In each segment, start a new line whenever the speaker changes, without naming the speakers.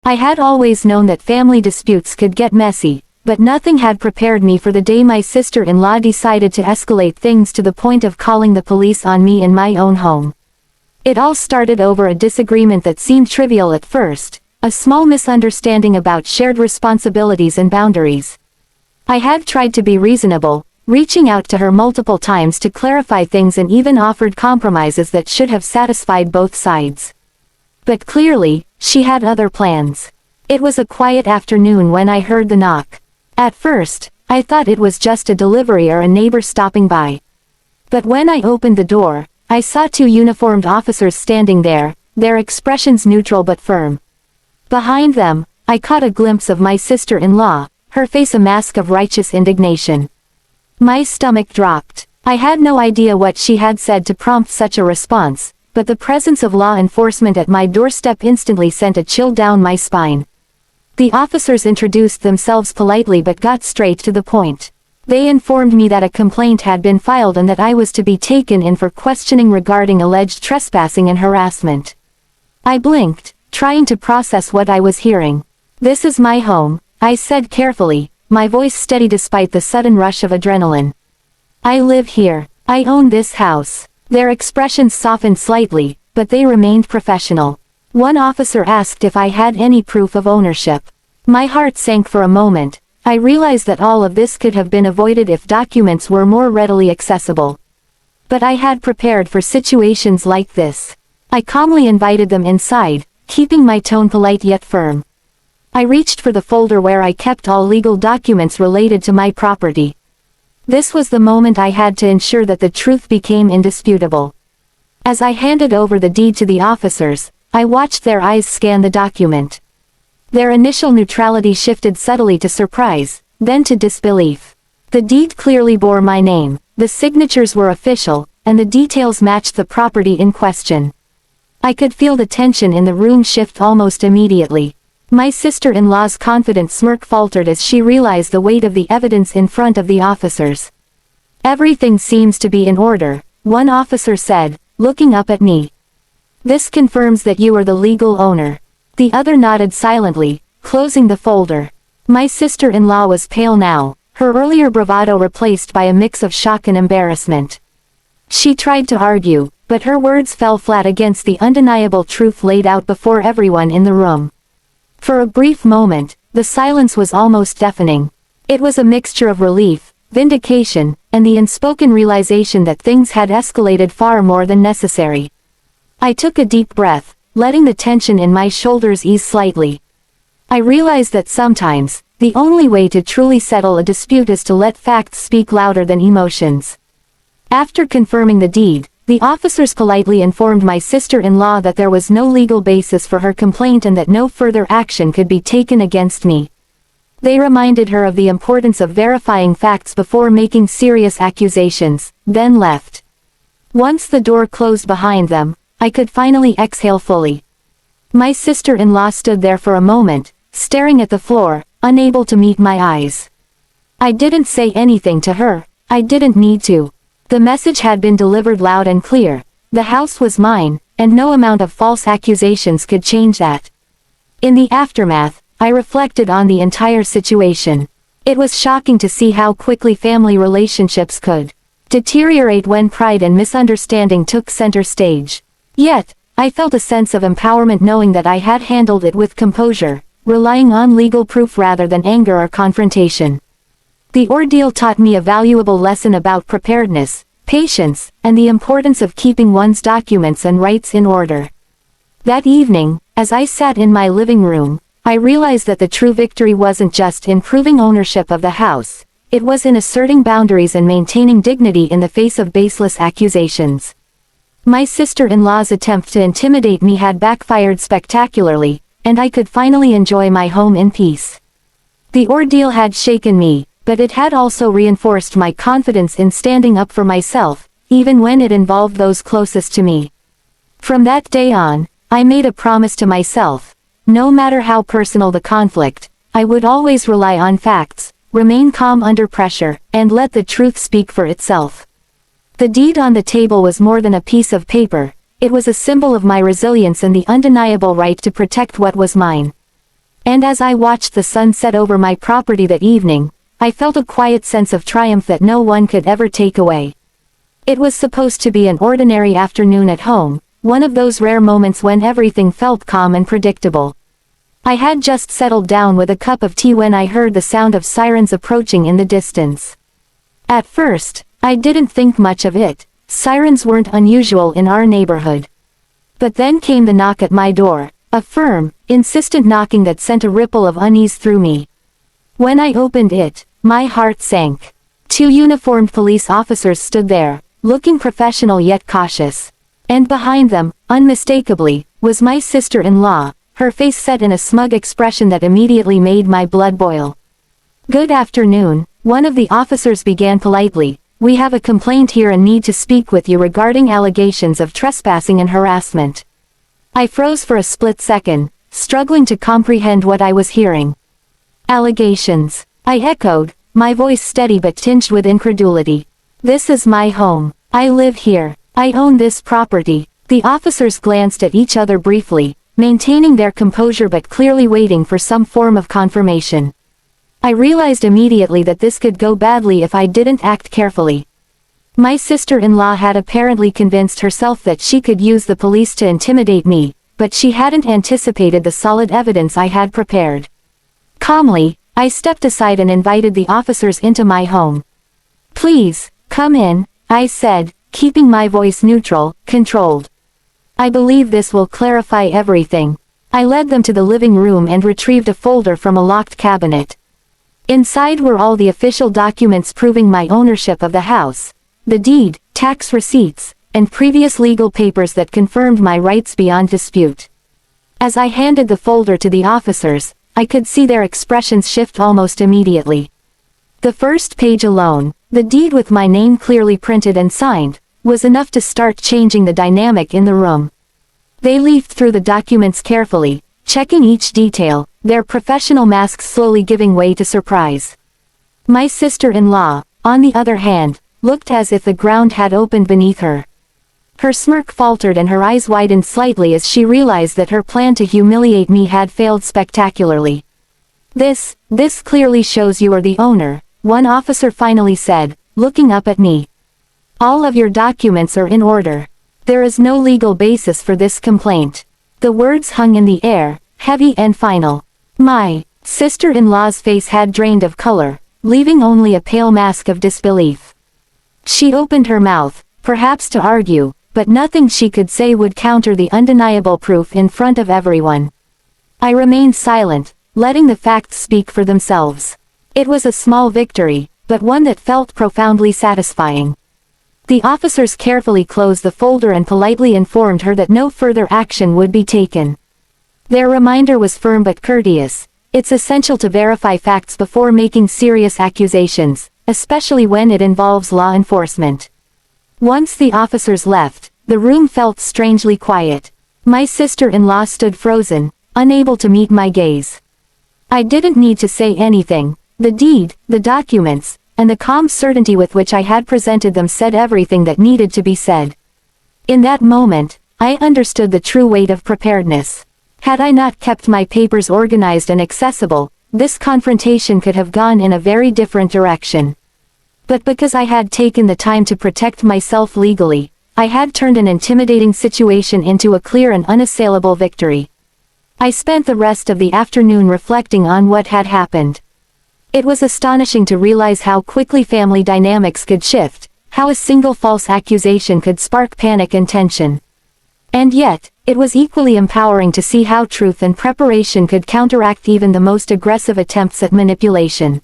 I had always known that family disputes could get messy, but nothing had prepared me for the day my sister-in-law decided to escalate things to the point of calling the police on me in my own home. It all started over a disagreement that seemed trivial at first, a small misunderstanding about shared responsibilities and boundaries. I had tried to be reasonable, reaching out to her multiple times to clarify things and even offered compromises that should have satisfied both sides. But clearly, she had other plans. It was a quiet afternoon when I heard the knock. At first, I thought it was just a delivery or a neighbor stopping by. But when I opened the door, I saw two uniformed officers standing there, their expressions neutral but firm. Behind them, I caught a glimpse of my sister-in-law, her face a mask of righteous indignation. My stomach dropped. I had no idea what she had said to prompt such a response, but the presence of law enforcement at my doorstep instantly sent a chill down my spine. The officers introduced themselves politely but got straight to the point. They informed me that a complaint had been filed and that I was to be taken in for questioning regarding alleged trespassing and harassment. I blinked, trying to process what I was hearing. "This is my home," I said carefully, my voice steady despite the sudden rush of adrenaline. "I live here. I own this house." Their expressions softened slightly, but they remained professional. One officer asked if I had any proof of ownership. My heart sank for a moment. I realized that all of this could have been avoided if documents were more readily accessible. But I had prepared for situations like this. I calmly invited them inside, keeping my tone polite yet firm. I reached for the folder where I kept all legal documents related to my property. This was the moment I had to ensure that the truth became indisputable. As I handed over the deed to the officers, I watched their eyes scan the document. Their initial neutrality shifted subtly to surprise, then to disbelief. The deed clearly bore my name, the signatures were official, and the details matched the property in question. I could feel the tension in the room shift almost immediately. My sister-in-law's confident smirk faltered as she realized the weight of the evidence in front of the officers. "Everything seems to be in order," one officer said, looking up at me. "This confirms that you are the legal owner." The other nodded silently, closing the folder. My sister-in-law was pale now, her earlier bravado replaced by a mix of shock and embarrassment. She tried to argue, but her words fell flat against the undeniable truth laid out before everyone in the room. For a brief moment, the silence was almost deafening. It was a mixture of relief, vindication, and the unspoken realization that things had escalated far more than necessary. I took a deep breath, letting the tension in my shoulders ease slightly. I realized that sometimes, the only way to truly settle a dispute is to let facts speak louder than emotions. After confirming the deed, the officers politely informed my sister-in-law that there was no legal basis for her complaint and that no further action could be taken against me. They reminded her of the importance of verifying facts before making serious accusations, then left. Once the door closed behind them, I could finally exhale fully. My sister-in-law stood there for a moment, staring at the floor, unable to meet my eyes. I didn't say anything to her. I didn't need to. The message had been delivered loud and clear. The house was mine, and no amount of false accusations could change that. In the aftermath, I reflected on the entire situation. It was shocking to see how quickly family relationships could deteriorate when pride and misunderstanding took center stage. Yet, I felt a sense of empowerment knowing that I had handled it with composure, relying on legal proof rather than anger or confrontation. The ordeal taught me a valuable lesson about preparedness, patience, and the importance of keeping one's documents and rights in order. That evening, as I sat in my living room, I realized that the true victory wasn't just in proving ownership of the house, it was in asserting boundaries and maintaining dignity in the face of baseless accusations. My sister-in-law's attempt to intimidate me had backfired spectacularly, and I could finally enjoy my home in peace. The ordeal had shaken me, but it had also reinforced my confidence in standing up for myself, even when it involved those closest to me. From that day on, I made a promise to myself. No matter how personal the conflict, I would always rely on facts, remain calm under pressure, and let the truth speak for itself. The deed on the table was more than a piece of paper, it was a symbol of my resilience and the undeniable right to protect what was mine. And as I watched the sun set over my property that evening, I felt a quiet sense of triumph that no one could ever take away. It was supposed to be an ordinary afternoon at home, one of those rare moments when everything felt calm and predictable. I had just settled down with a cup of tea when I heard the sound of sirens approaching in the distance. At first, I didn't think much of it. Sirens weren't unusual in our neighborhood. But then came the knock at my door, a firm, insistent knocking that sent a ripple of unease through me. When I opened it, my heart sank. 2 uniformed police officers stood there, looking professional yet cautious. And behind them, unmistakably, was my sister-in-law, her face set in a smug expression that immediately made my blood boil. "Good afternoon," one of the officers began politely. "We have a complaint here and need to speak with you regarding allegations of trespassing and harassment." I froze for a split second, struggling to comprehend what I was hearing. "Allegations," I echoed, my voice steady but tinged with incredulity. "This is my home. I live here. I own this property." The officers glanced at each other briefly, maintaining their composure but clearly waiting for some form of confirmation. I realized immediately that this could go badly if I didn't act carefully. My sister-in-law had apparently convinced herself that she could use the police to intimidate me, but she hadn't anticipated the solid evidence I had prepared. Calmly, I stepped aside and invited the officers into my home. "Please, come in," I said, keeping my voice neutral, controlled. "I believe this will clarify everything." I led them to the living room and retrieved a folder from a locked cabinet. Inside were all the official documents proving my ownership of the house, the deed, tax receipts, and previous legal papers that confirmed my rights beyond dispute. As I handed the folder to the officers, I could see their expressions shift almost immediately. The first page alone, the deed with my name clearly printed and signed, was enough to start changing the dynamic in the room. They leafed through the documents carefully, checking each detail, their professional masks slowly giving way to surprise. My sister-in-law, on the other hand, looked as if the ground had opened beneath her. Her smirk faltered and her eyes widened slightly as she realized that her plan to humiliate me had failed spectacularly. This clearly shows you are the owner," one officer finally said, looking up at me. "All of your documents are in order. There is no legal basis for this complaint." The words hung in the air, heavy and final. My sister-in-law's face had drained of color, leaving only a pale mask of disbelief. She opened her mouth, perhaps to argue, but nothing she could say would counter the undeniable proof in front of everyone. I remained silent, letting the facts speak for themselves. It was a small victory, but one that felt profoundly satisfying. The officers carefully closed the folder and politely informed her that no further action would be taken. Their reminder was firm but courteous. It's essential to verify facts before making serious accusations, especially when it involves law enforcement. Once the officers left, the room felt strangely quiet. My sister-in-law stood frozen, unable to meet my gaze. I didn't need to say anything. The deed, the documents, and the calm certainty with which I had presented them said everything that needed to be said. In that moment, I understood the true weight of preparedness. Had I not kept my papers organized and accessible, this confrontation could have gone in a very different direction. But because I had taken the time to protect myself legally, I had turned an intimidating situation into a clear and unassailable victory. I spent the rest of the afternoon reflecting on what had happened. It was astonishing to realize how quickly family dynamics could shift, how a single false accusation could spark panic and tension. And yet, it was equally empowering to see how truth and preparation could counteract even the most aggressive attempts at manipulation.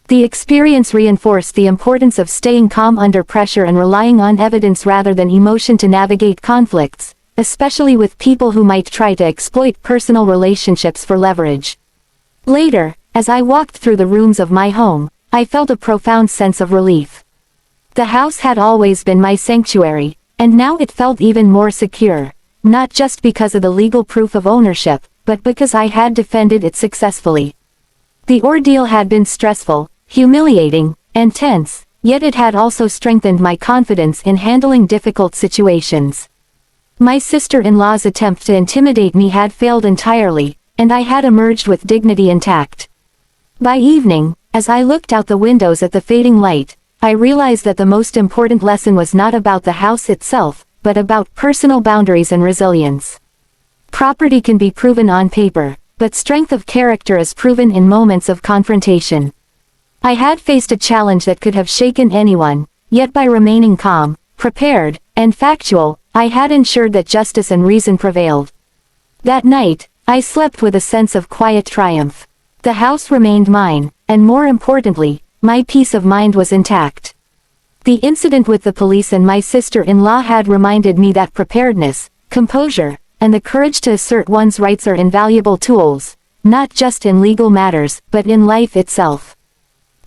The experience reinforced the importance of staying calm under pressure and relying on evidence rather than emotion to navigate conflicts, especially with people who might try to exploit personal relationships for leverage. Later, as I walked through the rooms of my home, I felt a profound sense of relief. The house had always been my sanctuary, and now it felt even more secure, not just because of the legal proof of ownership, but because I had defended it successfully. The ordeal had been stressful, humiliating, and tense, yet it had also strengthened my confidence in handling difficult situations. My sister-in-law's attempt to intimidate me had failed entirely, and I had emerged with dignity intact. By evening, as I looked out the windows at the fading light, I realized that the most important lesson was not about the house itself, but about personal boundaries and resilience. Property can be proven on paper, but strength of character is proven in moments of confrontation. I had faced a challenge that could have shaken anyone, yet by remaining calm, prepared, and factual, I had ensured that justice and reason prevailed. That night, I slept with a sense of quiet triumph. The house remained mine, and more importantly, my peace of mind was intact. The incident with the police and my sister-in-law had reminded me that preparedness, composure, and the courage to assert one's rights are invaluable tools, not just in legal matters, but in life itself.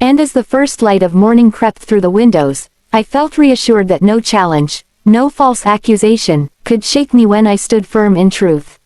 And as the first light of morning crept through the windows, I felt reassured that no challenge, no false accusation, could shake me when I stood firm in truth.